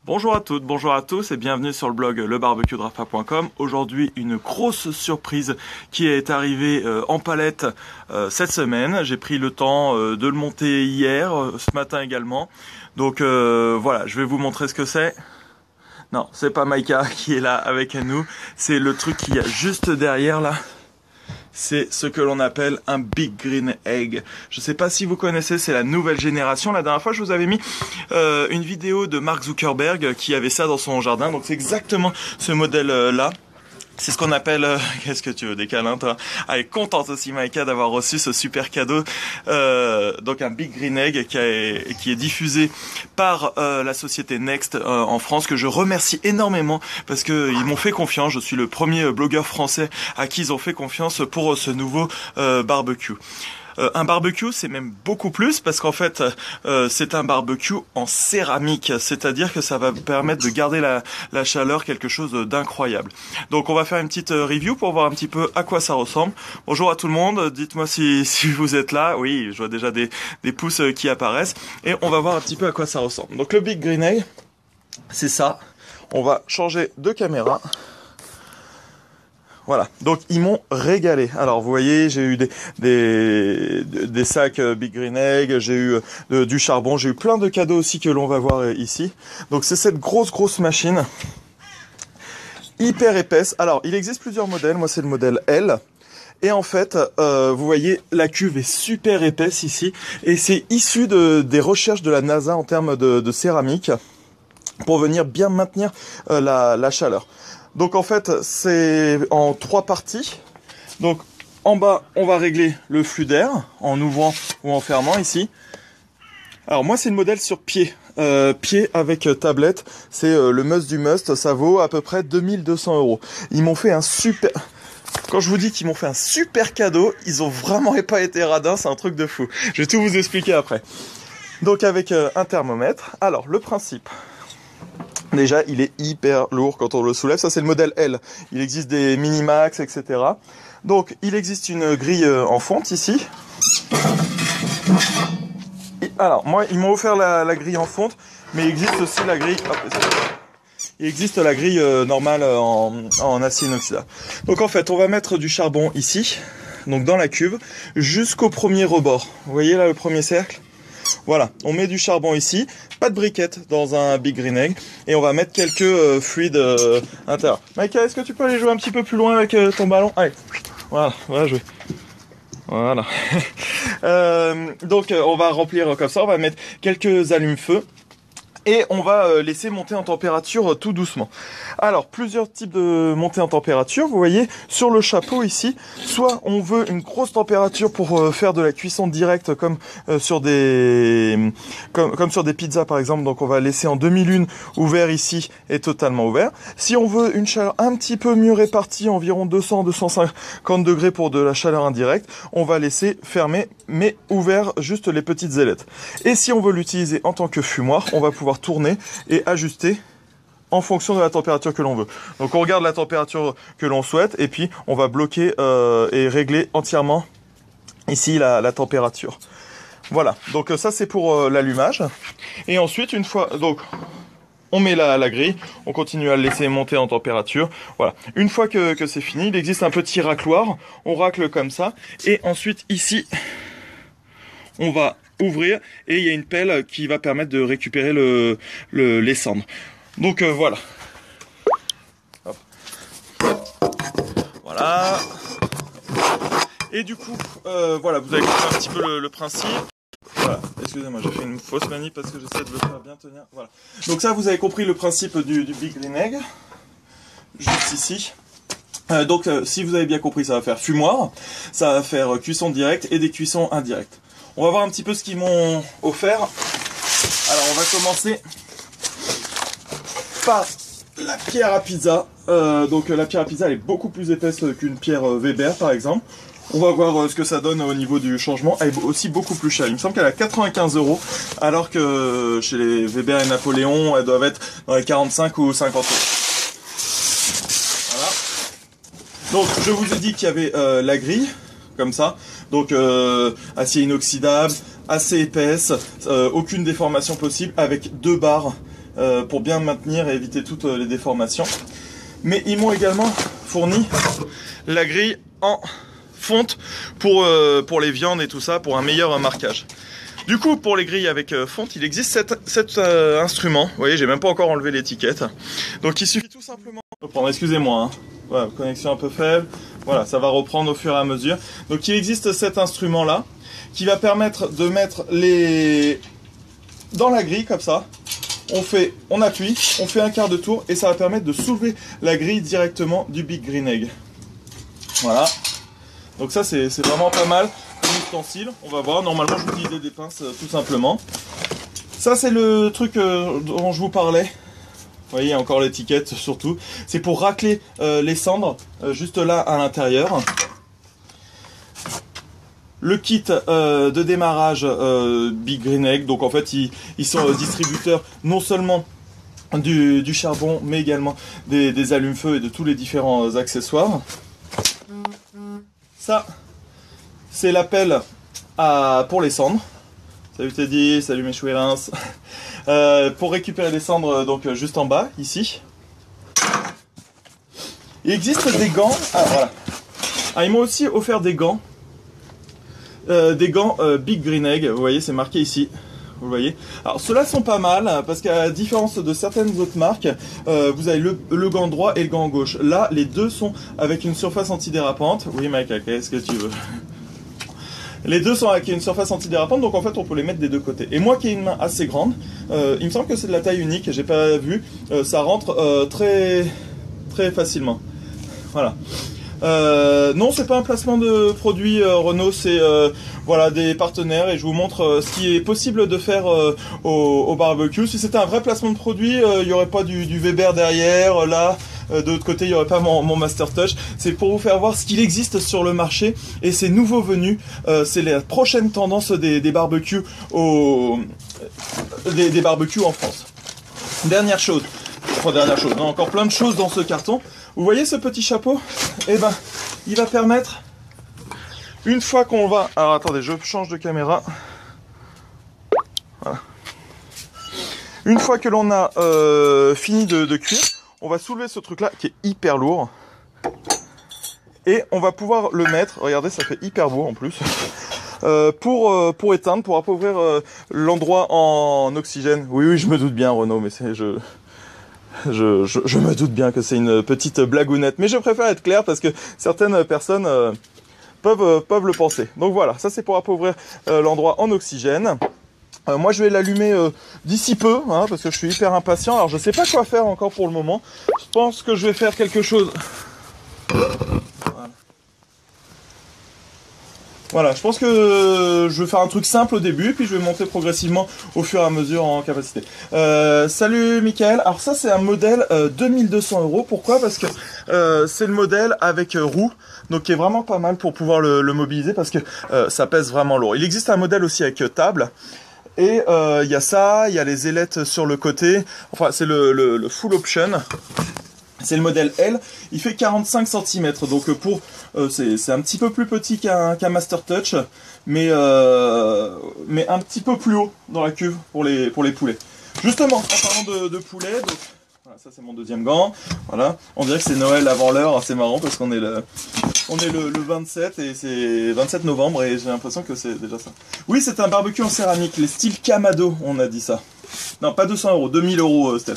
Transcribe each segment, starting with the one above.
Bonjour à toutes, bonjour à tous et bienvenue sur le blog lebarbecuedrafa.com. Aujourd'hui, une grosse surprise qui est arrivée en palette cette semaine. J'ai pris le temps de le monter hier, ce matin également. Donc voilà, je vais vous montrer ce que c'est. Non, c'est pas Maïka qui est là avec nous, c'est le truc qu'il y a juste derrière là. C'est ce que l'on appelle un Big Green Egg. Je sais pas si vous connaissez, c'est la nouvelle génération. La dernière fois, je vous avais mis une vidéo de Mark Zuckerberg qui avait ça dans son jardin. Donc c'est exactement ce modèle-là. C'est ce qu'on appelle... Qu'est-ce que tu veux, des câlins, toi? Elle est contente aussi, Maïka, d'avoir reçu ce super cadeau. Donc un Big Green Egg qui est diffusé par la société Next en France, que je remercie énormément parce que ils m'ont fait confiance. Je suis le premier blogueur français à qui ils ont fait confiance pour ce nouveau barbecue. Un barbecue, c'est même beaucoup plus parce qu'en fait, c'est un barbecue en céramique, c'est-à-dire que ça va permettre de garder la chaleur, quelque chose d'incroyable. Donc on va faire une petite review pour voir un petit peu à quoi ça ressemble. Bonjour à tout le monde, dites-moi si vous êtes là. Oui, je vois déjà des pouces qui apparaissent. Et on va voir un petit peu à quoi ça ressemble. Donc le Big Green Egg, c'est ça. On va changer de caméra. Voilà, donc ils m'ont régalé. Alors vous voyez, j'ai eu des sacs Big Green Egg, j'ai eu du charbon, j'ai eu plein de cadeaux aussi que l'on va voir ici. Donc c'est cette grosse machine, hyper épaisse. Alors il existe plusieurs modèles, moi c'est le modèle L. Et en fait, vous voyez, la cuve est super épaisse ici. Et c'est issu des recherches de la NASA en termes de céramique pour venir bien maintenir la chaleur. Donc en fait, c'est en 3 parties. Donc en bas, on va régler le flux d'air en ouvrant ou en fermant ici. Alors moi, c'est le modèle sur pied. Pied avec tablette. C'est le must du must. Ça vaut à peu près 2200 €. Ils m'ont fait un super... Quand je vous dis qu'ils m'ont fait un super cadeau, ils ont vraiment pas été radins. C'est un truc de fou. Je vais tout vous expliquer après. Donc avec un thermomètre. Alors le principe... Déjà, il est hyper lourd quand on le soulève. Ça, c'est le modèle L. Il existe des Minimax, etc. Donc, il existe une grille en fonte ici. Alors, moi, ils m'ont offert la grille en fonte, mais il existe aussi la grille... Il existe la grille normale en acier inoxydable. Donc, en fait, on va mettre du charbon ici, donc dans la cuve, jusqu'au premier rebord. Vous voyez là le premier cercle ? Voilà, on met du charbon ici, pas de briquette dans un Big Green Egg, et on va mettre quelques fluides intérieurs. Maïka, est-ce que tu peux aller jouer un petit peu plus loin avec ton ballon? Allez, voilà, on va jouer. Voilà. Donc on va remplir comme ça, on va mettre quelques allumes-feu. Et on va laisser monter en température tout doucement. Alors, plusieurs types de montée en température. Vous voyez, sur le chapeau ici, soit on veut une grosse température pour faire de la cuisson directe comme sur des pizzas par exemple. Donc on va laisser en demi-lune ouvert ici et totalement ouvert. Si on veut une chaleur un petit peu mieux répartie, environ 200-250 degrés pour de la chaleur indirecte, on va laisser fermé mais ouvert juste les petites ailettes. Et si on veut l'utiliser en tant que fumoir, on va pouvoir tourner et ajuster en fonction de la température que l'on veut. Donc on regarde la température que l'on souhaite et puis on va bloquer et régler entièrement ici la température. Voilà, donc ça c'est pour l'allumage. Et ensuite une fois, donc on met la grille, on continue à le laisser monter en température. Voilà, une fois que c'est fini, il existe un petit racloir, on racle comme ça. Et ensuite ici, on va ouvrir et il y a une pelle qui va permettre de récupérer les cendres. Donc voilà. Hop. Voilà. Et du coup, voilà, vous avez compris un petit peu le principe. Voilà, excusez-moi, j'ai fait une fausse manie parce que j'essaie de le faire bien tenir. Voilà. Donc ça, vous avez compris le principe du Big Green Egg. Juste ici. Donc si vous avez bien compris, ça va faire fumoir, ça va faire cuisson directe et des cuissons indirectes. On va voir un petit peu ce qu'ils m'ont offert. Alors on va commencer par la pierre à pizza. Donc la pierre à pizza elle est beaucoup plus épaisse qu'une pierre Weber par exemple. On va voir ce que ça donne au niveau du changement. Elle est aussi beaucoup plus chère. Il me semble qu'elle a 95 €, alors que chez les Weber et Napoléon, elles doivent être dans les 45 ou 50 €. Voilà. Donc je vous ai dit qu'il y avait la grille, comme ça. Donc acier inoxydable, assez épaisse, aucune déformation possible, avec 2 barres pour bien maintenir et éviter toutes les déformations. Mais ils m'ont également fourni la grille en fonte pour les viandes et tout ça, pour un meilleur marquage. Du coup, pour les grilles avec fonte, il existe cet instrument. Vous voyez, j'ai même pas encore enlevé l'étiquette. Donc il suffit tout simplement de prendre, excusez-moi, hein. Voilà, connexion un peu faible. Voilà, ça va reprendre au fur et à mesure. Donc il existe cet instrument-là qui va permettre de mettre les dans la grille comme ça. On appuie, on fait un quart de tour et ça va permettre de soulever la grille directement du Big Green Egg. Voilà. Donc ça c'est vraiment pas mal comme ustensile. On va voir, normalement j'utilisais des pinces tout simplement. Ça c'est le truc dont je vous parlais. Vous voyez encore l'étiquette surtout. C'est pour racler les cendres juste là à l'intérieur. Le kit de démarrage Big Green Egg. Donc en fait ils sont distributeurs non seulement du charbon mais également des allumes-feu et de tous les différents accessoires. Ça, c'est l'appel pour les cendres. Salut Teddy, salut mes chouérins. Pour récupérer les cendres, donc juste en bas, ici. Il existe des gants. Ah voilà. Ah, ils m'ont aussi offert des gants. Big Green Egg. Vous voyez, c'est marqué ici. Vous voyez. Alors ceux-là sont pas mal parce qu'à la différence de certaines autres marques, vous avez le gant droit et le gant gauche. Là, les deux sont avec une surface antidérapante. Oui, mec, qu'est-ce que tu veux? Les deux sont avec une surface antidérapante, donc en fait, on peut les mettre des deux côtés. Et moi, qui ai une main assez grande, il me semble que c'est de la taille unique. J'ai pas vu. Ça rentre très très facilement. Voilà. Non, c'est pas un placement de produit Renault, c'est voilà, des partenaires et je vous montre ce qui est possible de faire au barbecue. Si c'était un vrai placement de produit, il n'y aurait pas du Weber derrière, là. De l'autre côté, il n'y aurait pas mon Master Touch. C'est pour vous faire voir ce qu'il existe sur le marché et c'est nouveau venu. C'est la prochaine tendance des barbecues des barbecues en France. Dernière chose, non, encore plein de choses dans ce carton. Vous voyez ce petit chapeau? Eh ben, il va permettre, une fois qu'on va... Alors attendez, je change de caméra. Voilà. Une fois que l'on a fini de cuire, on va soulever ce truc-là qui est hyper lourd. Et on va pouvoir le mettre, regardez, ça fait hyper beau en plus, pour éteindre, pour appauvrir l'endroit en oxygène. Oui, je me doute bien, Renaud, mais c'est... Je me doute bien que c'est une petite blagounette, mais je préfère être clair parce que certaines personnes peuvent le penser. Donc voilà, ça c'est pour appauvrir l'endroit en oxygène. Moi je vais l'allumer d'ici peu, hein, parce que je suis hyper impatient. Alors je sais pas quoi faire encore pour le moment. Je pense que je vais faire quelque chose. Voilà, je pense que je vais faire un truc simple au début, puis je vais monter progressivement au fur et à mesure en capacité. Salut Mickaël, alors ça c'est un modèle 2200 €. Pourquoi? Parce que c'est le modèle avec roue, donc qui est vraiment pas mal pour pouvoir le mobiliser, parce que ça pèse vraiment lourd. Il existe un modèle aussi avec table, et il y a ça, il y a les ailettes sur le côté, enfin c'est le full option. C'est le modèle L, il fait 45 cm, donc c'est un petit peu plus petit qu'un Master Touch, mais un petit peu plus haut dans la cuve pour les poulets. Justement, en parlant de poulets, donc, voilà, ça c'est mon deuxième gant, voilà, on dirait que c'est Noël avant l'heure, c'est marrant parce qu'on est le 27 et c'est 27 novembre et j'ai l'impression que c'est déjà ça. Oui, c'est un barbecue en céramique, les styles Kamado, on a dit ça. Non, pas 200 €, 2000 €, Steph.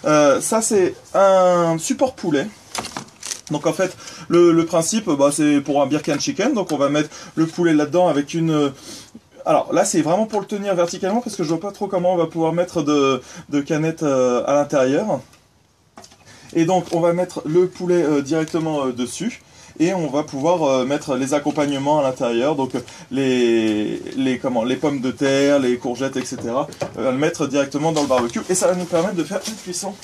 Ça c'est un support poulet. Donc en fait le principe c'est pour un Birkin Chicken. Donc on va mettre le poulet là-dedans avec une... Alors là c'est vraiment pour le tenir verticalement parce que je vois pas trop comment on va pouvoir mettre de canettes à l'intérieur. Et donc on va mettre le poulet directement dessus. Et on va pouvoir mettre les accompagnements à l'intérieur, donc les pommes de terre, les courgettes, etc. Le mettre directement dans le barbecue et ça va nous permettre de faire une cuisson.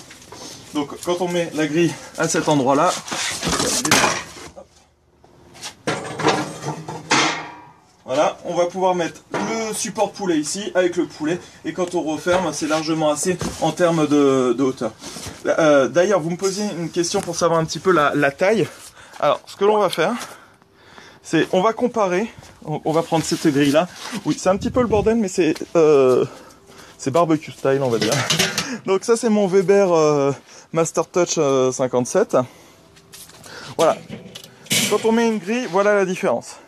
Donc quand on met la grille à cet endroit-là, voilà, on va pouvoir mettre le support poulet ici avec le poulet et quand on referme, c'est largement assez en termes de hauteur. D'ailleurs, vous me posiez une question pour savoir un petit peu la taille. Alors, ce que l'on va faire, c'est, on va comparer, on va prendre cette grille-là. Oui, c'est un petit peu le bordel, mais c'est c'est barbecue style, on va dire. Donc ça, c'est mon Weber Master Touch 57. Voilà. Quand on met une grille, voilà la différence.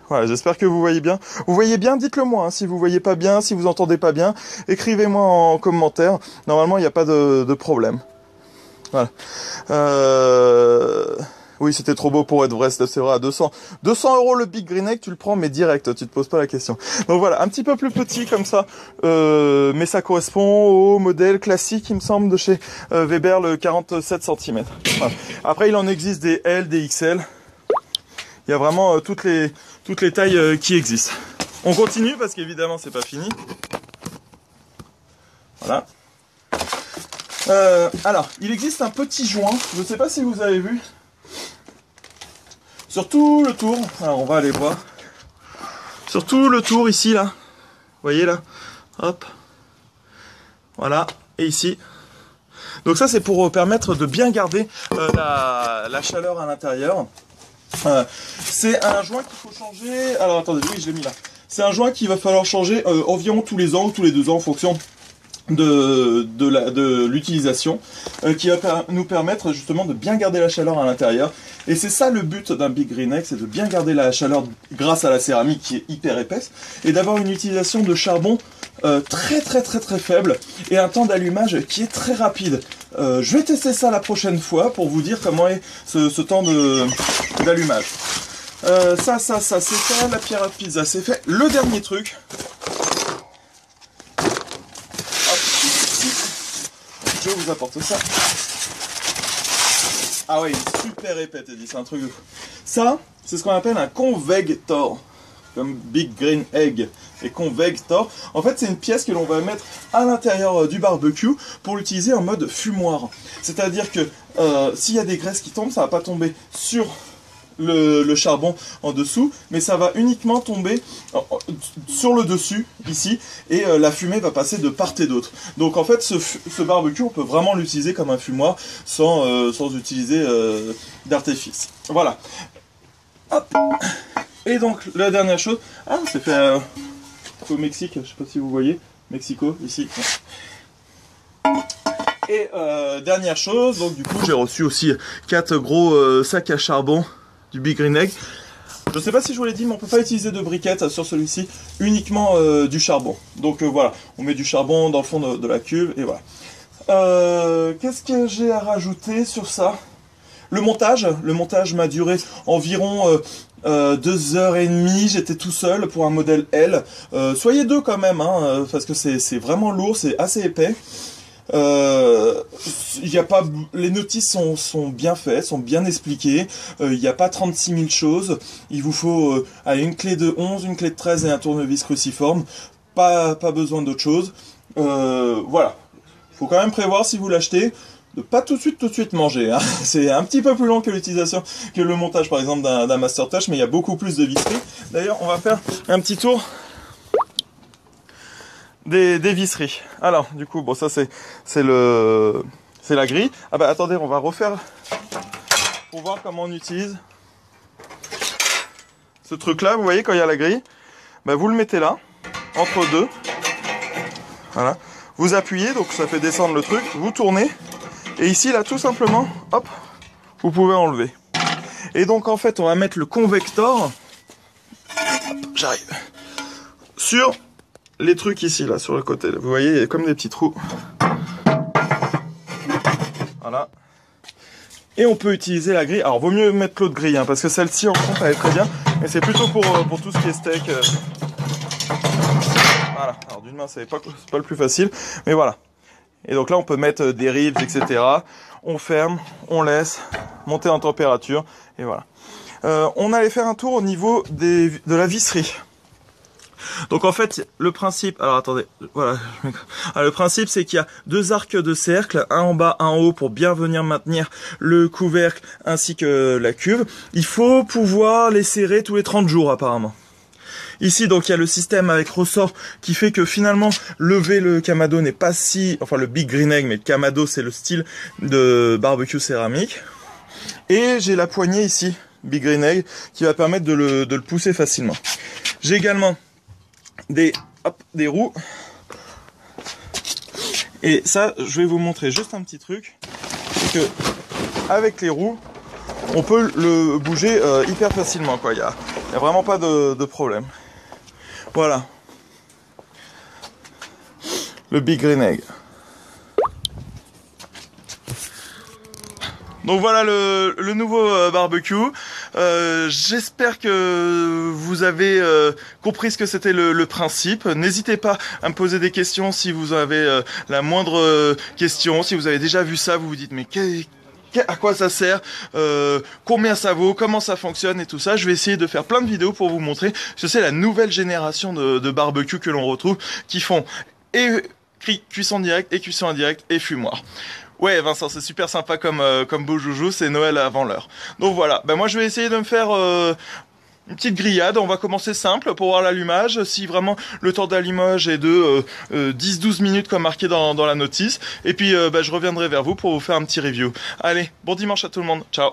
Voilà, j'espère que vous voyez bien. Vous voyez bien, dites-le moi, hein, si vous voyez pas bien, si vous entendez pas bien, écrivez-moi en commentaire. Normalement, il n'y a pas de problème. Voilà. Oui, c'était trop beau pour être vrai, c'est vrai, à 200 € le Big Green Egg, tu le prends, mais direct, tu te poses pas la question. Donc voilà, un petit peu plus petit comme ça, mais ça correspond au modèle classique, il me semble, de chez Weber, le 47 cm. Voilà. Après, il en existe des L, des XL. Il y a vraiment toutes les tailles qui existent. On continue parce qu'évidemment, c'est pas fini. Voilà. Alors, il existe un petit joint, je ne sais pas si vous avez vu, sur tout le tour, alors on va aller voir, sur tout le tour ici, là, vous voyez là, hop, voilà, et ici. Donc ça, c'est pour permettre de bien garder la chaleur à l'intérieur. C'est un joint qu'il faut changer, alors attendez, oui, je l'ai mis là. C'est un joint qu'il va falloir changer environ tous les ans ou tous les 2 ans en fonction de l'utilisation, qui va nous permettre justement de bien garder la chaleur à l'intérieur. Et c'est ça le but d'un Big Green Egg, c'est de bien garder la chaleur grâce à la céramique qui est hyper épaisse, et d'avoir une utilisation de charbon très faible, et un temps d'allumage qui est très rapide. Je vais tester ça la prochaine fois pour vous dire comment est ce temps d'allumage. Ça c'est fait, la pierre à pizza c'est fait. Le dernier truc, je vous apporte ça. Ah ouais, il est super épais, Teddy, c'est un truc de fou. Ça, c'est ce qu'on appelle un convector, comme Big Green Egg et convector. En fait, c'est une pièce que l'on va mettre à l'intérieur du barbecue pour l'utiliser en mode fumoir. C'est-à-dire que s'il y a des graisses qui tombent, ça va pas tomber sur le charbon en dessous, mais ça va uniquement tomber sur le dessus, ici, et la fumée va passer de part et d'autre. Donc en fait, ce barbecue, on peut vraiment l'utiliser comme un fumoir sans utiliser d'artifice. Voilà. Hop. Et donc, la dernière chose, c'est fait au Mexique, je sais pas si vous voyez, Mexico, ici. Et dernière chose, donc du coup, j'ai reçu aussi 4 gros sacs à charbon du Big Green Egg. Je ne sais pas si je vous l'ai dit, mais on peut pas utiliser de briquettes sur celui-ci, uniquement du charbon. Donc voilà, on met du charbon dans le fond de la cuve, et voilà. Qu'est-ce que j'ai à rajouter sur ça? Le montage m'a duré environ 2h30, j'étais tout seul pour un modèle L. Soyez 2 quand même, hein, parce que c'est vraiment lourd, c'est assez épais. Y a pas, les notices sont bien faites, sont bien expliquées. Il n'y a pas 36 000 choses. Il vous faut une clé de 11, une clé de 13 et un tournevis cruciforme. Pas besoin d'autre chose. Voilà. Faut quand même prévoir si vous l'achetez de pas tout de suite manger. Hein. C'est un petit peu plus long que l'utilisation, que le montage par exemple d'un Master Touch, mais il y a beaucoup plus de visseries. D'ailleurs, on va faire un petit tour des visseries. Alors, du coup, bon, ça c'est la grille. Ah bah attendez, on va refaire pour voir comment on utilise ce truc là. Vous voyez, quand il y a la grille, bah, vous le mettez là, entre deux. Voilà. Vous appuyez, donc ça fait descendre le truc, vous tournez, et ici là tout simplement, hop, vous pouvez enlever. Et donc en fait on va mettre le convector, j'arrive, sur les trucs ici là, sur le côté, vous voyez il y a comme des petits trous. Voilà. Et on peut utiliser la grille, alors vaut mieux mettre l'autre grille, hein, parce que celle-ci en compte elle est très bien, mais c'est plutôt pour tout ce qui est steak. Voilà, alors d'une main c'est pas le plus facile, mais voilà. Et donc là on peut mettre des ribs, etc. On ferme, on laisse monter en température, et voilà. On allait faire un tour au niveau de la visserie. Donc en fait le principe, alors attendez, voilà, le principe c'est qu'il y a 2 arcs de cercle, un en bas, un en haut, pour bien venir maintenir le couvercle ainsi que la cuve. Il faut pouvoir les serrer tous les 30 jours apparemment. Ici, donc, il y a le système avec ressort qui fait que finalement, lever le Kamado n'est pas si... Enfin, le Big Green Egg, mais le Kamado, c'est le style de barbecue céramique. Et j'ai la poignée ici, Big Green Egg, qui va permettre de le pousser facilement. J'ai également des roues Et ça, je vais vous montrer juste un petit truc, c'est que avec les roues, on peut le bouger hyper facilement, quoi. Il y a vraiment pas de problème. Voilà. Le Big Green Egg. Donc voilà le nouveau barbecue. J'espère que vous avez compris ce que c'était le principe. N'hésitez pas à me poser des questions si vous avez la moindre question. Si vous avez déjà vu ça, vous vous dites mais à quoi ça sert, combien ça vaut, comment ça fonctionne et tout ça. Je vais essayer de faire plein de vidéos pour vous montrer que c'est la nouvelle génération de barbecue que l'on retrouve, qui font et cuisson directe et cuisson indirecte et fumoir. Ouais Vincent, c'est super sympa comme beau joujou, c'est Noël avant l'heure. Donc voilà, ben moi je vais essayer de me faire une petite grillade. On va commencer simple pour voir l'allumage. Si vraiment le temps d'allumage est de 10-12 minutes comme marqué dans la notice. Et puis ben, je reviendrai vers vous pour vous faire un petit review. Allez, bon dimanche à tout le monde, ciao.